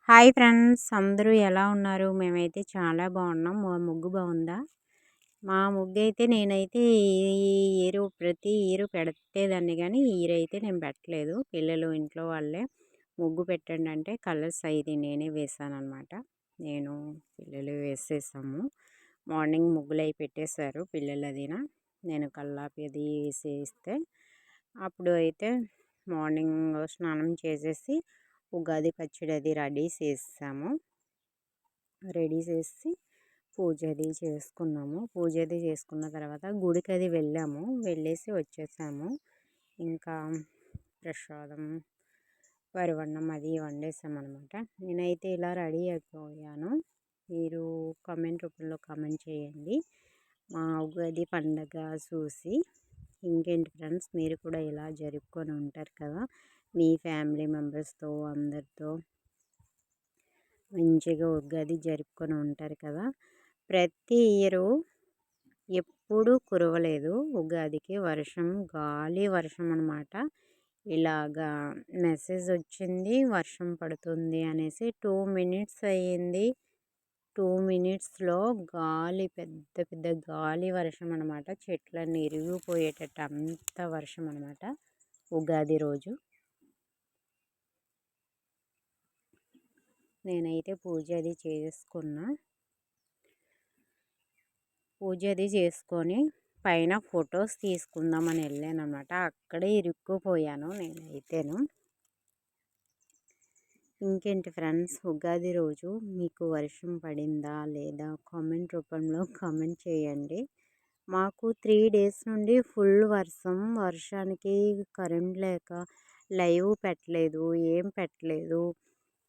Hi friends, అందరూ ఎలా ఉన్నారు? మేమైతే చాలా బాగున్నాం. మా ముగ్గు బాగుందా? మా ముగ్గైతే నేనైతే ఈ ప్రతి ఇయర్ పెట్టేదాన్ని కానీ ఈ ఇయర్ అయితే నేను పెట్టలేదు. పిల్లలు ఇంట్లో వాళ్ళే ముగ్గు పెట్టండి అంటే కలర్స్ అయితే నేనే వేసానన్నమాట. నేను పిల్లలు వేసేసాము. మార్నింగ్ ముగ్గులు అవి పెట్టేశారు పిల్లలు. అదినా నేను కల్లాపి అది వేసేస్తే అప్పుడు అయితే మార్నింగ్ స్నానం చేసేసి ఉగాది పచ్చడి అది రెడీ చేసి పూజ అది చేసుకున్నాము. పూజ అది చేసుకున్న తర్వాత గుడికి అది వెళ్ళాము. వెళ్ళేసి వచ్చేసాము. ఇంకా ప్రసాదం వరివన్నం అది వండేసామన్నమాట. నేనైతే ఇలా రెడీ అయిపోయాను. మీరు కామెంట్ రూపంలో కామెంట్ చేయండి మా ఉగాది పండగ చూసి. ఇంకేంటి ఫ్రెండ్స్, మీరు కూడా ఇలా జరుపుకొని ఉంటారు కదా మీ ఫ్యామిలీ మెంబర్స్తో అందరితో మంచిగా ఉగాది జరుపుకొని ఉంటారు కదా. ప్రతి ఇయరు ఎప్పుడూ కురవలేదు ఉగాదికి వర్షం, గాలి వర్షం అన్నమాట. ఇలాగా మెసేజ్ వచ్చింది వర్షం పడుతుంది అనేసి. 2 మినిట్స్ అయ్యింది. 2 మినిట్స్లో గాలి, పెద్ద పెద్ద గాలి వర్షం అనమాట. చెట్లన్నీ ఇరిగిపోయేటట్టు అంత వర్షం అనమాట ఉగాది రోజు. నేనైతే పూజ అది చేసుకొని పైన ఫొటోస్ తీసుకుందామని వెళ్ళాను అనమాట. అక్కడే ఇరుక్కుపోయాను నేనైతేను. ఇంకేంటి ఫ్రెండ్స్, ఉగాది రోజు మీకు వర్షం పడిందా లేదా కామెంట్ రూపంలో కామెంట్ చేయండి. మాకు 3 డేస్ నుండి ఫుల్ వర్షానికి కరెంట్ లేక లైవ్ పెట్టలేదు, ఏం పెట్టలేదు.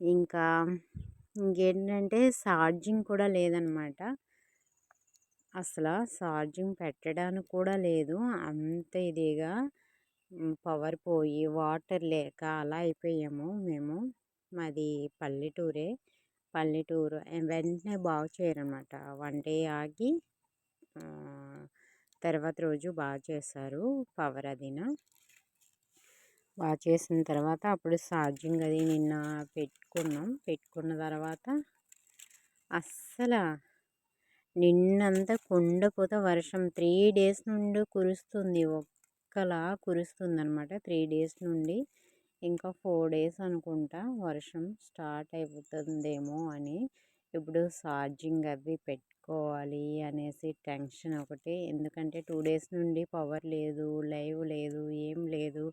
ఇంకేంటంటే ఛార్జింగ్ కూడా లేదనమాట. అసలు ఛార్జింగ్ పెట్టడానికి కూడా లేదు. అంత ఇదిగా పవర్ పోయి వాటర్ లేక అలా అయిపోయాము మేము. మాది పల్లెటూరు వెంటనే బాగు చేయరన్నమాట. 1 డే ఆగి తర్వాత రోజు బాగా చేశారు పవర్ అదినా. బాగా చేసిన తర్వాత అప్పుడు ఛార్జింగ్ అది నిన్న పెట్టుకున్న తర్వాత అస్సలు నిన్నంతా కుండపోత వర్షం 3 డేస్ నుండి కురుస్తుంది. ఒక్కలా కురుస్తుంది అనమాట 3 డేస్ నుండి. ఇంకా 4 డేస్ అనుకుంటా వర్షం స్టార్ట్ అయిపోతుందేమో అని. ఇప్పుడు ఛార్జింగ్ అవి పెట్టుకోవాలి అనేసి టెన్షన్ ఒకటి. ఎందుకంటే 2 డేస్ నుండి పవర్ లేదు, లైవ్ లేదు, ఏం లేదు.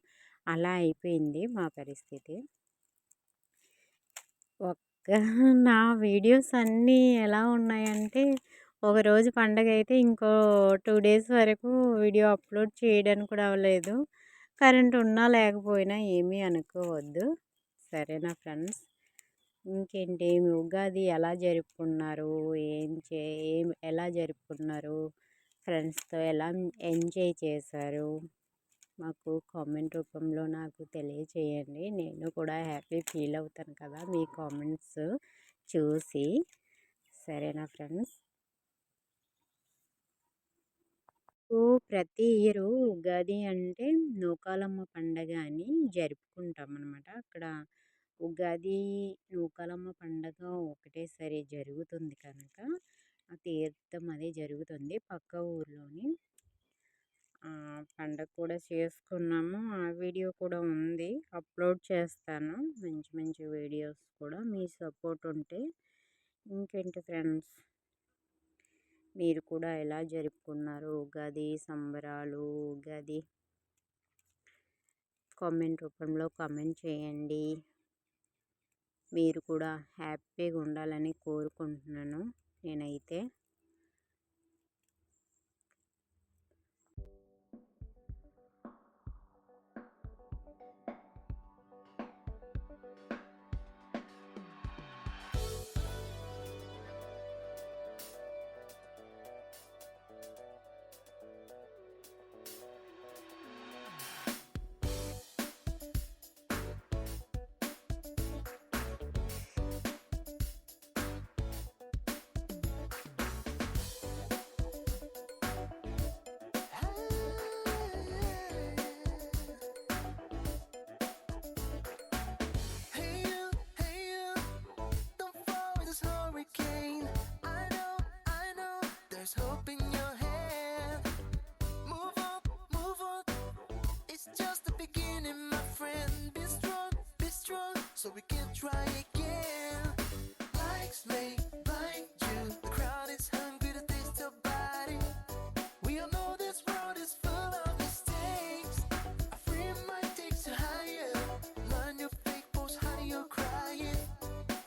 అలా అయిపోయింది మా పరిస్థితి. నా వీడియోస్ అన్నీ ఎలా ఉన్నాయంటే, ఒకరోజు పండగ అయితే ఇంకో 2 డేస్ వరకు వీడియో అప్లోడ్ చేయడానికి కూడా అవ్వలేదు. కరెంట్ ఉన్నా లేకపోయినా ఏమీ అనుకోవద్దు, సరేనా ఫ్రెండ్స్. ఇంకేంటి, మీ ఉగాది ఎలా జరుపుకున్నారు, ఎలా జరుపుకున్నారు, ఫ్రెండ్స్తో ఎలా ఎంజాయ్ చేశారు మాకు కామెంట్ రూపంలో నాకు తెలియచేయండి. నేను కూడా హ్యాపీ ఫీల్ అవుతాను కదా మీ కామెంట్స్ చూసి, సరేనా ఫ్రెండ్స్. ప్రతి ఇయరు ఉగాది అంటే నూకాలమ్మ పండగ అని జరుపుకుంటాం అన్నమాట. అక్కడ ఉగాది నూకాలమ్మ పండగ ఒకటేసారి జరుగుతుంది కనుక ఆ తీర్థం అది జరుగుతుంది పక్క ఊర్లోని. పండగ కూడా చేసుకున్నాము. ఆ వీడియో కూడా ఉంది, అప్లోడ్ చేస్తాను. మంచి మంచి వీడియోస్ కూడా మీ సపోర్ట్ ఉంటే. ఇంకేంటి ఫ్రెండ్స్, మీరు కూడా ఎలా జరుపుకున్నారు ఉగాది సంబరాలు? ఉగాది కామెంట్ రూపంలో కామెంట్ చేయండి. మీరు కూడా హ్యాపీగా ఉండాలని కోరుకుంటున్నాను నేనైతే. try again. Likes may blind you. The crowd is hungry to taste your body. We all know this world is full of mistakes. A free mind takes you higher. Learn your fake post, honey, you're crying.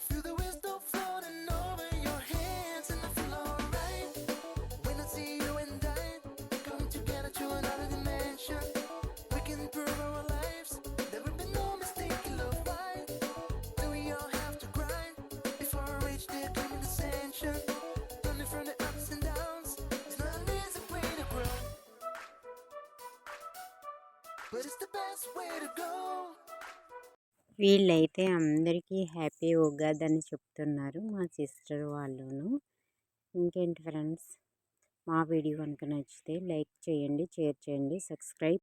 Feel the wisdom floating over your hands, and I feel alright when I see you and I coming together to another dimension. We can improve our lives. There will be no mistake in love fight. Do we all have to grind before I reach the claiming ascension? Learning from the ups and downs. It's not an easy way to grow, but it's the best way to go. వీళ్ళైతే అందరికీ happy Ugadi అని చెప్తున్నారు, మా sister వాళ్ళును. ఇంకేంటి friends, మా video కనుక నచ్చితే like చేయండి, షేర్ చేయండి, సబ్స్క్రైబ్